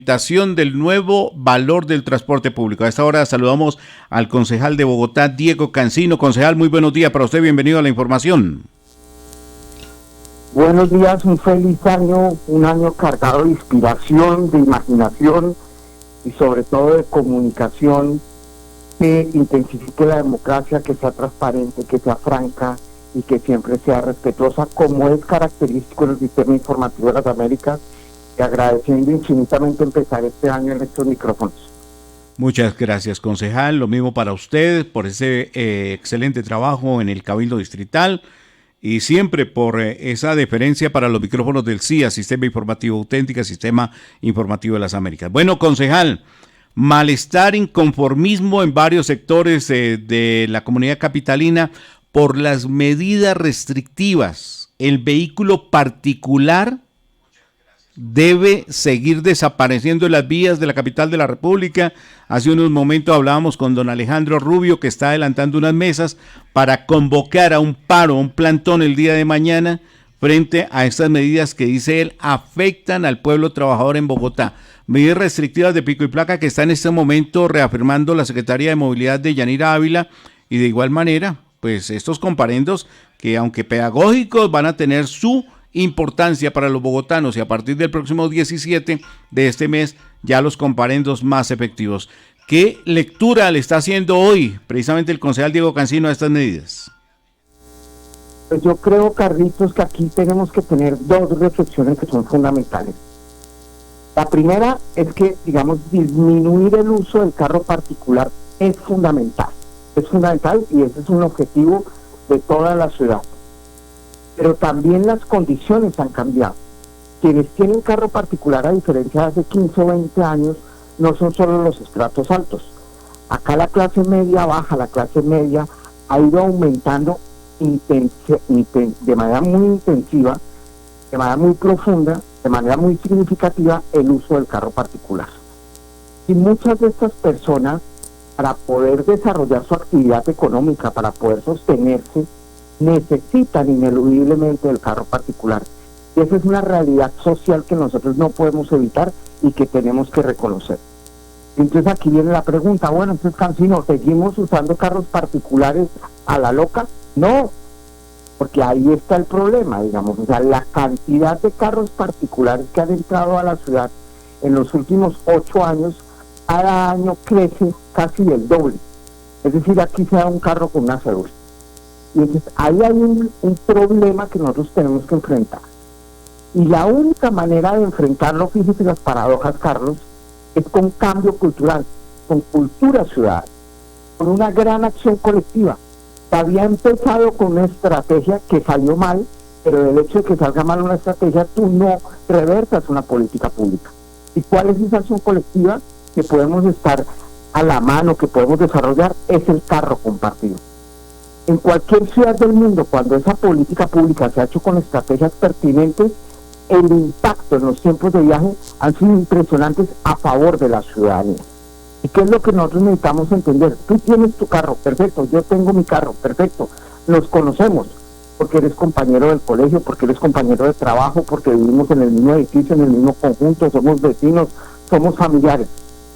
Del nuevo valor del transporte público. A esta hora saludamos al concejal de Bogotá, Diego Cancino. Concejal, muy buenos días para usted, bienvenido a la información. Buenos días, un feliz año, un año cargado de inspiración, de imaginación y sobre todo de comunicación que intensifique la democracia, que sea transparente, que sea franca y que siempre sea respetuosa, como es característico en el sistema informativo de las Américas. Y agradeciendo infinitamente empezar este año en estos micrófonos. Muchas gracias, concejal. Lo mismo para usted por ese excelente trabajo en el Cabildo Distrital y siempre por esa deferencia para los micrófonos del CIA, Sistema Informativo Auténtica, Sistema Informativo de las Américas. Bueno, concejal, malestar, inconformismo en varios sectores de la comunidad capitalina por las medidas restrictivas. El vehículo particular debe seguir desapareciendo en las vías de la capital de la República. Hace unos momentos hablábamos con don Alejandro Rubio, que está adelantando unas mesas para convocar a un paro, un plantón el día de mañana frente a estas medidas que, dice él, afectan al pueblo trabajador en Bogotá. Medidas restrictivas de pico y placa que está en este momento reafirmando la Secretaría de Movilidad de Yanira Ávila, y de igual manera, pues estos comparendos que, aunque pedagógicos, van a tener su importancia para los bogotanos, y a partir del próximo 17 de este mes ya los comparendos más efectivos. ¿Qué lectura le está haciendo hoy precisamente el concejal Diego Cancino a estas medidas? Pues yo creo, Carlitos, que aquí tenemos que tener dos reflexiones que son fundamentales. La primera es que, digamos, disminuir el uso del carro particular es fundamental y ese es un objetivo de toda la ciudad. Pero también las condiciones han cambiado. Quienes tienen carro particular, a diferencia de hace 15 o 20 años, no son solo los estratos altos. Acá la clase media baja, la clase media ha ido aumentando de manera muy intensiva, de manera muy profunda, de manera muy significativa el uso del carro particular. Y muchas de estas personas, para poder desarrollar su actividad económica, para poder sostenerse, necesitan ineludiblemente del carro particular. Y esa es una realidad social que nosotros no podemos evitar y que tenemos que reconocer. Entonces aquí viene la pregunta, bueno, entonces Cancino, ¿seguimos usando carros particulares a la loca? No, porque ahí está el problema, digamos, o sea, la cantidad de carros particulares que han entrado a la ciudad en los últimos 8 años, cada año crece casi el doble. Es decir, aquí se da un carro con una cédula. Y entonces ahí hay un problema que nosotros tenemos que enfrentar. Y la única manera de enfrentarlo, fíjese las paradojas, Carlos, es con cambio cultural, con cultura ciudadana, con una gran acción colectiva. Se había empezado con una estrategia que salió mal, pero el hecho de que salga mal una estrategia, tú no reversas una política pública. ¿Y cuál es esa acción colectiva que podemos estar a la mano, que podemos desarrollar? Es el carro compartido. En cualquier ciudad del mundo, cuando esa política pública se ha hecho con estrategias pertinentes, el impacto en los tiempos de viaje han sido impresionantes a favor de la ciudadanía. ¿Y qué es lo que nosotros necesitamos entender? Tú tienes tu carro, perfecto, yo tengo mi carro, perfecto, nos conocemos, porque eres compañero del colegio, porque eres compañero de trabajo, porque vivimos en el mismo edificio, en el mismo conjunto, somos vecinos, somos familiares.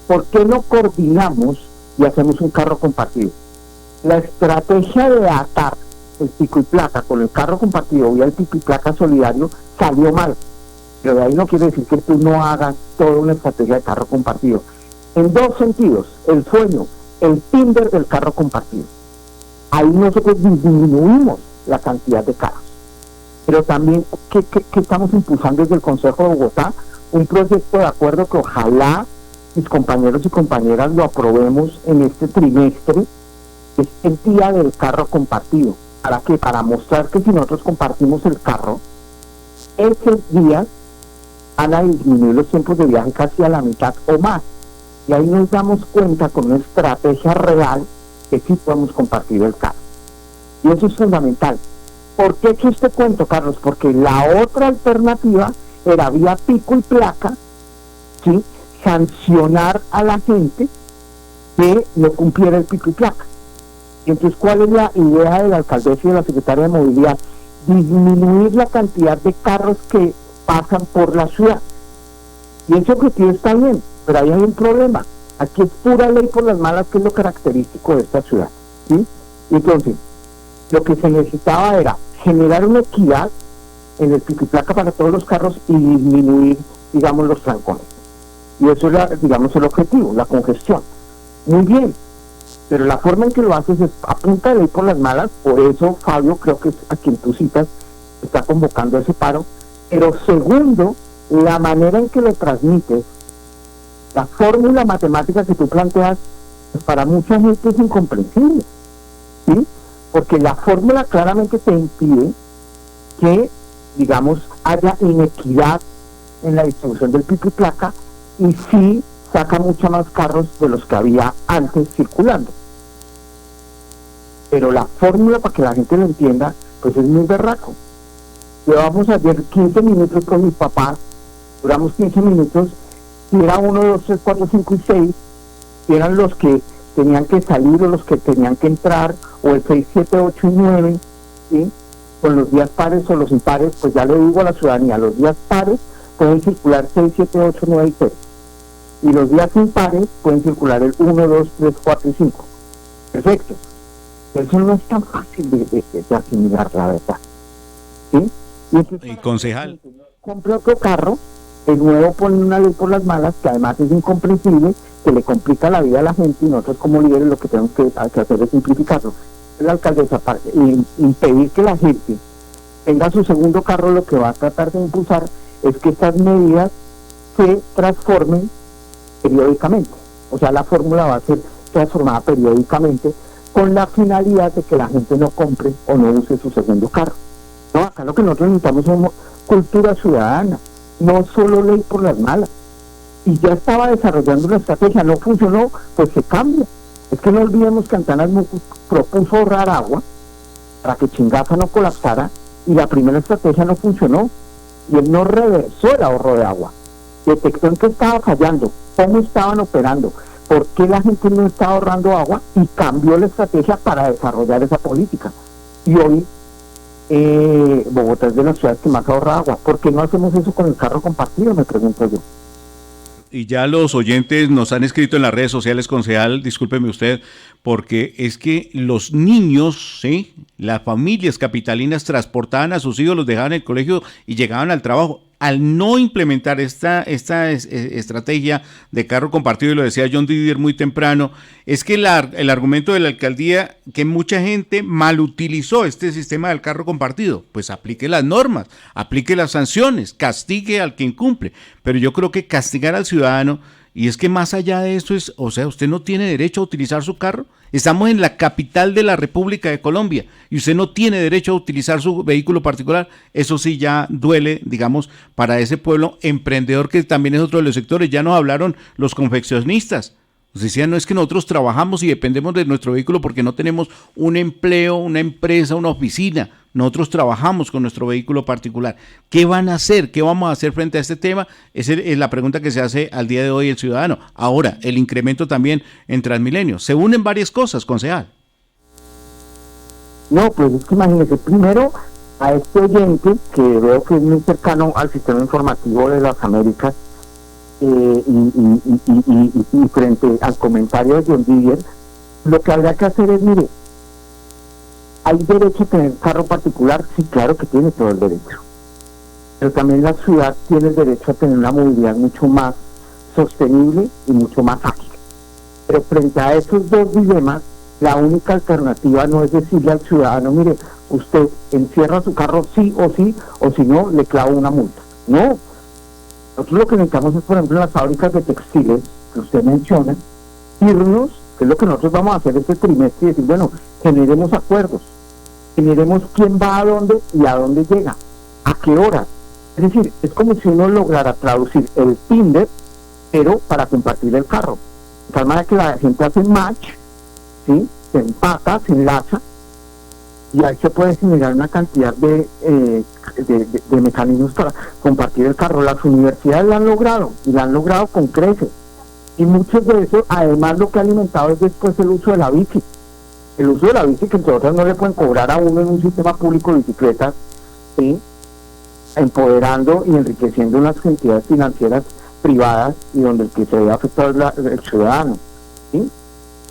¿Por qué no coordinamos y hacemos un carro compartido? La estrategia de atar el pico y placa con el carro compartido vía el pico y placa solidario salió mal, pero de ahí no quiere decir que tú no hagas toda una estrategia de carro compartido. En dos sentidos, el sueño, el Tinder del carro compartido. Ahí nosotros disminuimos la cantidad de carros. Pero también, ¿qué estamos impulsando desde el Consejo de Bogotá? Un proyecto de acuerdo que ojalá mis compañeros y compañeras lo aprobemos en este trimestre, es el día del carro compartido. ¿Para qué? Para mostrar que si nosotros compartimos el carro, esos días van a disminuir los tiempos de viaje casi a la mitad o más. Y ahí nos damos cuenta con una estrategia real que sí podemos compartir el carro. Y eso es fundamental. ¿Por qué he hecho este cuento, Carlos? Porque la otra alternativa era vía pico y placa, ¿sí?, sancionar a la gente que no cumpliera el pico y placa. Y entonces, ¿cuál es la idea de la alcaldesa y de la secretaria de Movilidad? Disminuir la cantidad de carros que pasan por la ciudad. Y ese objetivo está bien, pero ahí hay un problema. Aquí es pura ley por las malas, que es lo característico de esta ciudad, ¿sí? Entonces, lo que se necesitaba era generar una equidad en el pico y placa para todos los carros y disminuir, digamos, los trancones. Y eso era, digamos, el objetivo, la congestión. Muy bien, pero la forma en que lo haces es a punta de ley por las malas. Por eso Fabio, creo que es a quien tú citas, está convocando ese paro. Pero segundo, la manera en que lo transmites, la fórmula matemática que tú planteas, pues para mucha gente es incomprensible, ¿sí? Porque la fórmula claramente te impide que, digamos, haya inequidad en la distribución del pico y placa, y sí saca mucho más carros de los que había antes circulando. Pero la fórmula, para que la gente lo entienda, pues es muy berraco. Llevamos ayer 15 minutos con mis papás, duramos 15 minutos, si era 1, 2, 3, 4, 5 y 6, si eran los que tenían que salir o los que tenían que entrar, o el 6, 7, 8 y 9, ¿sí? Con los días pares o los impares, pues ya le digo a la ciudadanía, los días pares pueden circular 6, 7, 8, 9 y 0. Y los días impares pueden circular el 1, 2, 3, 4 y 5. Perfecto. Pero eso no es tan fácil de asimilar, la verdad, ¿sí? Y concejal, compre otro carro, el nuevo pone una ley por las malas, que además es incomprensible, que le complica la vida a la gente, y nosotros como líderes lo que tenemos que hacer es simplificarlo. La alcaldesa, impedir que la gente tenga su segundo carro, lo que va a tratar de impulsar es que estas medidas se transformen periódicamente. O sea, la fórmula va a ser transformada periódicamente con la finalidad de que la gente no compre o no use su segundo carro. No, acá lo que nosotros necesitamos es cultura ciudadana, no solo ley por las malas. Y ya estaba desarrollando una estrategia, no funcionó, pues se cambia. Es que no olvidemos que Antanas propuso ahorrar agua para que Chingaza no colapsara, y la primera estrategia no funcionó, y él no reversó el ahorro de agua. Detectó en qué estaba fallando, cómo estaban operando, por qué la gente no estaba ahorrando agua, y cambió la estrategia para desarrollar esa política. Y hoy Bogotá es de las ciudades que más ahorra agua. ¿Por qué no hacemos eso con el carro compartido?, me pregunto yo. y ya los oyentes nos han escrito en las redes sociales, concejal, discúlpeme usted, porque es que los niños, ¿sí?, las familias capitalinas transportaban a sus hijos, los dejaban en el colegio y llegaban al trabajo. Al no implementar esta estrategia de carro compartido, y lo decía John Didier muy temprano, es que el argumento de la alcaldía, que mucha gente malutilizó este sistema del carro compartido, pues aplique las normas, aplique las sanciones, castigue al que incumple. Pero yo creo que castigar al ciudadano, y es que más allá de esto es, o sea, usted no tiene derecho a utilizar su carro. Estamos en la capital de la República de Colombia y usted no tiene derecho a utilizar su vehículo particular. Eso sí ya duele, digamos, para ese pueblo emprendedor, que también es otro de los sectores. Ya nos hablaron los confeccionistas. Nos decían, no, es que nosotros trabajamos y dependemos de nuestro vehículo porque no tenemos un empleo, una empresa, una oficina. Nosotros trabajamos con nuestro vehículo particular. ¿Qué van a hacer? ¿Qué vamos a hacer frente a este tema? Esa es la pregunta que se hace al día de hoy el ciudadano. Ahora, el incremento también en Transmilenio. Se unen varias cosas, concejal. No, pues es que imagínese, primero a este oyente, que veo que es muy cercano al sistema informativo de las Américas, y frente al comentario de John Didier, lo que habría que hacer es, mire, ¿hay derecho a tener carro particular? Sí, claro que tiene todo el derecho. Pero también la ciudad tiene el derecho a tener una movilidad mucho más sostenible y mucho más ágil. Pero frente a esos dos dilemas, la única alternativa no es decirle al ciudadano, mire, usted encierra su carro sí, o si no, le clavo una multa. No. Nosotros lo que necesitamos es, por ejemplo, en las fábricas de textiles que usted menciona, irnos, que es lo que nosotros vamos a hacer este trimestre, y decir, bueno, generemos acuerdos, generemos quién va a dónde y a dónde llega, a qué hora. Es decir, es como si uno lograra traducir el Tinder, pero para compartir el carro. De tal manera que la gente hace match, ¿sí?, se empata, se enlaza, y ahí se puede generar una cantidad de mecanismos para compartir el carro. Las universidades lo han logrado, y lo han logrado con creces. Y muchos de eso, además, lo que ha alimentado es después el uso de la bici. El uso de la bici, que entre otras no le pueden cobrar a uno en un sistema público de bicicletas, ¿sí?, empoderando y enriqueciendo unas entidades financieras privadas y donde el que se ve afectado es el ciudadano, ¿sí?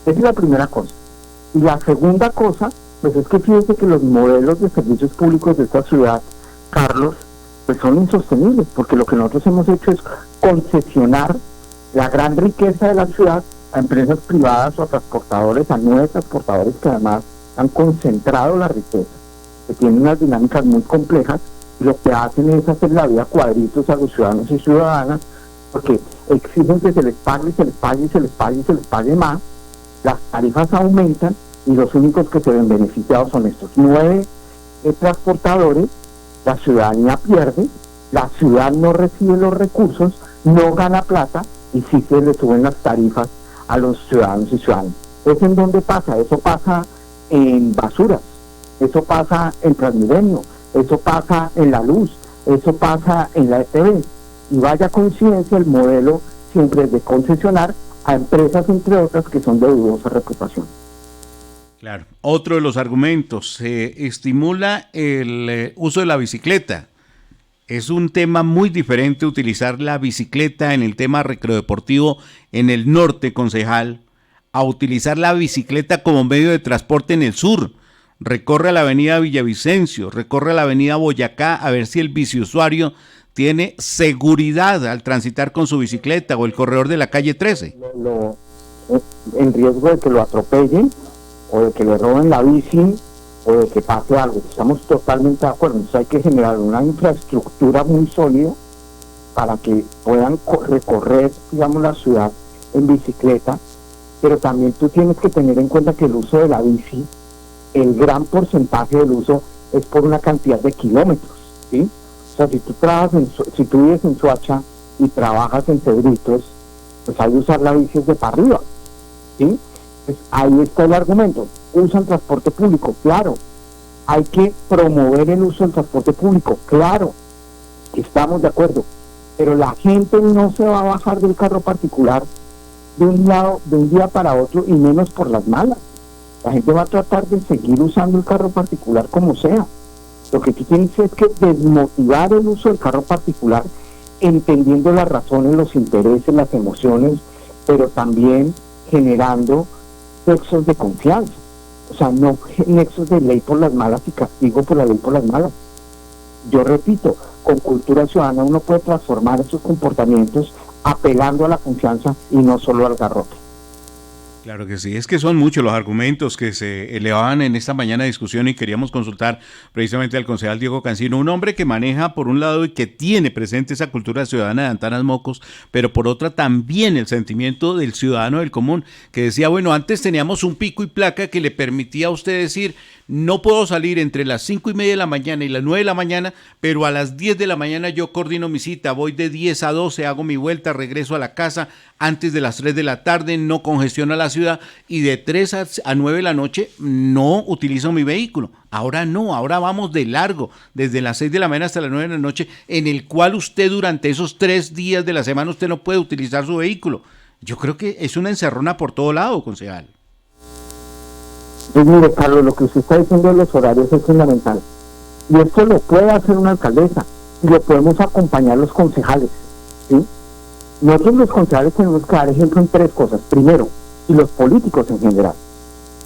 Esa es la primera cosa. Y la segunda cosa, pues es que fíjese que los modelos de servicios públicos de esta ciudad, Carlos, pues son insostenibles, porque lo que nosotros hemos hecho es concesionar la gran riqueza de la ciudad a empresas privadas o a transportadores, a 9 transportadores que además han concentrado la riqueza, que tienen unas dinámicas muy complejas, y lo que hacen es hacer la vida cuadritos a los ciudadanos y ciudadanas, porque exigen que se les pague, se les pague, se les pague, se les pague más, las tarifas aumentan, y los únicos que se ven beneficiados son estos 9 transportadores. La ciudadanía pierde, la ciudad no recibe los recursos, no gana plata, y sí se le suben las tarifas a los ciudadanos y ciudadanas. ¿Es en dónde pasa? Eso pasa en basuras, eso pasa en Transmilenio, eso pasa en la luz, eso pasa en la ETV. Y vaya coincidencia, el modelo siempre es de concesionar a empresas, entre otras, que son de dudosa reputación. Claro. Otro de los argumentos, se estimula el uso de la bicicleta. Es un tema muy diferente utilizar la bicicleta en el tema recreodeportivo en el norte, concejal, a utilizar la bicicleta como medio de transporte en el sur. Recorre la avenida Villavicencio, recorre la avenida Boyacá, a ver si el biciusuario tiene seguridad al transitar con su bicicleta, o el corredor de la calle 13. En riesgo de que lo atropellen, o de que le roben la bici, o de que pase algo. Estamos totalmente de acuerdo. Entonces hay que generar una infraestructura muy sólida para que puedan recorrer, digamos, la ciudad en bicicleta, pero también tú tienes que tener en cuenta que el uso de la bici, el gran porcentaje del uso es por una cantidad de kilómetros, ¿sí? O sea, si tú vives en Soacha y trabajas en Cedritos, pues hay que usar la bici desde para arriba, ¿sí? Pues ahí está el argumento. ¿Usan transporte público? Claro. Hay que promover el uso del transporte público, claro, estamos de acuerdo, pero la gente no se va a bajar del carro particular de un día para otro, y menos por las malas. La gente va a tratar de seguir usando el carro particular como sea. Lo que tú tienes es que desmotivar el uso del carro particular, entendiendo las razones, los intereses, las emociones, pero también generando nexos de confianza. O sea, no nexos de ley por las malas y castigo por la ley por las malas. Yo repito, con cultura ciudadana uno puede transformar esos comportamientos apelando a la confianza y no solo al garrote. Claro que sí, es que son muchos los argumentos que se elevaban en esta mañana de discusión, y queríamos consultar precisamente al concejal Diego Cancino, un hombre que maneja por un lado y que tiene presente esa cultura ciudadana de Antanas Mocos, pero por otra también el sentimiento del ciudadano del común, que decía, bueno, antes teníamos un pico y placa que le permitía a usted decir, no puedo salir entre las 5:30 de la mañana y las 9 de la mañana, pero a las 10 de la mañana yo coordino mi cita, voy de 10 a 12, hago mi vuelta, regreso a la casa antes de las 3 de la tarde, no congestiono la ciudad, y de 3 a 9 de la noche no utilizo mi vehículo. Ahora no, ahora vamos de largo, desde las 6 de la mañana hasta las 9 de la noche, en el cual usted durante esos 3 días de la semana usted no puede utilizar su vehículo. Yo creo que es una encerrona por todo lado, concejal. Pues mire, Carlos, lo que usted está diciendo de los horarios es fundamental. Y esto lo puede hacer una alcaldesa, y lo podemos acompañar los concejales, ¿sí? Nosotros los concejales tenemos que dar ejemplo en 3 cosas. Primero, y los políticos en general.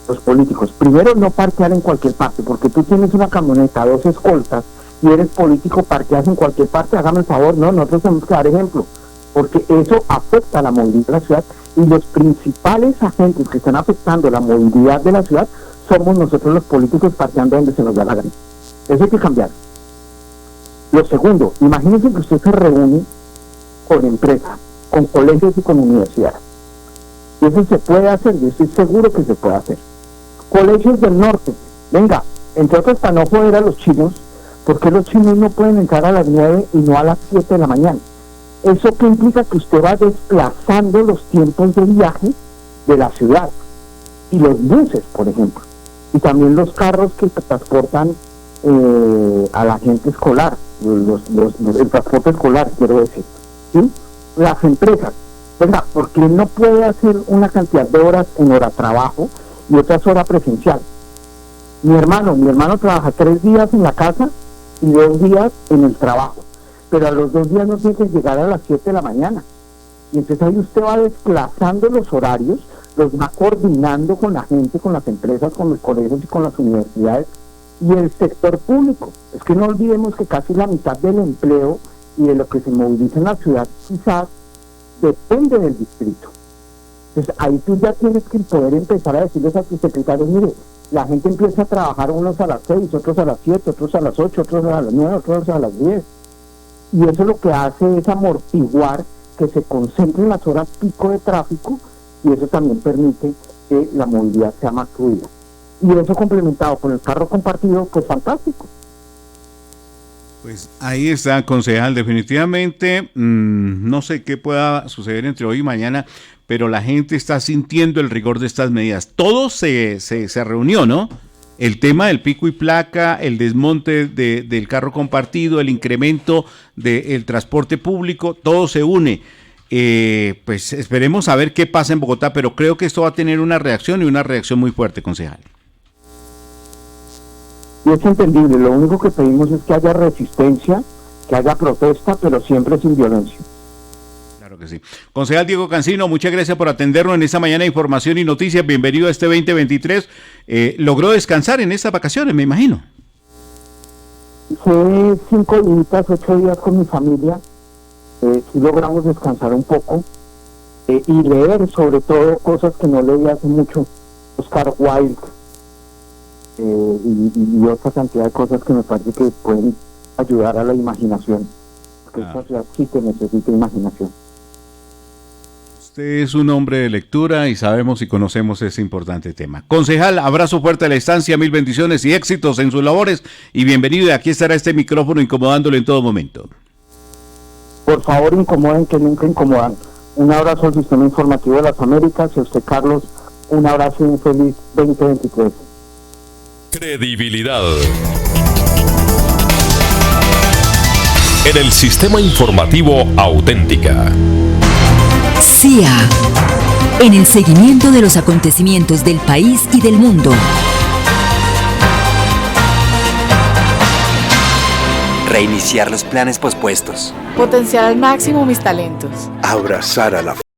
Los políticos, primero, no parquear en cualquier parte, porque tú tienes una camioneta, 2 escoltas, y eres político, parqueas en cualquier parte, hágame el favor. No, nosotros tenemos que dar ejemplo, porque eso afecta la movilidad de la ciudad, y los principales agentes que están afectando la movilidad de la ciudad somos nosotros los políticos, parqueando donde se nos da la gana. Eso hay que cambiar. Lo segundo, imagínense que usted se reúne con empresas, con colegios y con universidades. Y eso se puede hacer, yo estoy seguro que se puede hacer. Colegios del norte, venga, entre otros, para no joder a los chinos, porque los chinos no pueden entrar a las 9 y no a las 7 de la mañana. Eso que implica que usted va desplazando los tiempos de viaje de la ciudad, y los buses, por ejemplo, y también los carros que transportan a la gente escolar, el transporte escolar, quiero decir, ¿sí? Las empresas, venga, porque no puede hacer una cantidad de horas en hora trabajo y otras horas presencial. Mi hermano trabaja 3 días en la casa y 2 días en el trabajo, pero a los 2 días no tiene que llegar a las 7 de la mañana, Y entonces ahí usted va desplazando los horarios, los va coordinando con la gente, con las empresas, con los colegios y con las universidades y el sector público. Es que no olvidemos que casi la mitad del empleo y de lo que se moviliza en la ciudad quizás depende del distrito. Entonces ahí tú ya tienes que poder empezar a decirles a tus secretarios, mire, la gente empieza a trabajar unos a las 6, otros a las 7, otros a las 8, otros a las 9, otros a las 10. Y eso lo que hace es amortiguar que se concentren las horas pico de tráfico y eso también permite que la movilidad sea más fluida. Y eso complementado con el carro compartido, pues fantástico. Pues ahí está, concejal, definitivamente, no sé qué pueda suceder entre hoy y mañana, pero la gente está sintiendo el rigor de estas medidas. Todo se reunió, ¿no? El tema del pico y placa, el desmonte del carro compartido, el incremento del transporte público, todo se une. Pues esperemos a ver qué pasa en Bogotá, pero creo que esto va a tener una reacción y una reacción muy fuerte, concejal. Y es entendible, lo único que pedimos es que haya resistencia, que haya protesta, pero siempre sin violencia. Claro que sí. Concejal Diego Cancino, muchas gracias por atendernos en esta mañana de Información y Noticias. Bienvenido a este 2023. ¿Logró descansar en estas vacaciones, me imagino? Hice 5 días, 8 días con mi familia. Sí logramos descansar un poco y leer sobre todo cosas que no leí hace mucho. Oscar Wilde. Y otra cantidad de cosas que me parece que pueden ayudar a la imaginación, porque esta ciudad sí que necesita imaginación. Usted es un hombre de lectura y sabemos y conocemos ese importante tema. Concejal, abrazo fuerte a la distancia, mil bendiciones y éxitos en sus labores y bienvenido, y aquí estará este micrófono incomodándole en todo momento. Por favor, incomoden, que nunca incomodan. Un abrazo al Sistema Informativo de las Américas y a usted, Carlos, un abrazo y un feliz 2023. Credibilidad. En el Sistema Informativo Auténtica. CIA. En el seguimiento de los acontecimientos del país y del mundo. Reiniciar los planes pospuestos. Potenciar al máximo mis talentos. Abrazar a la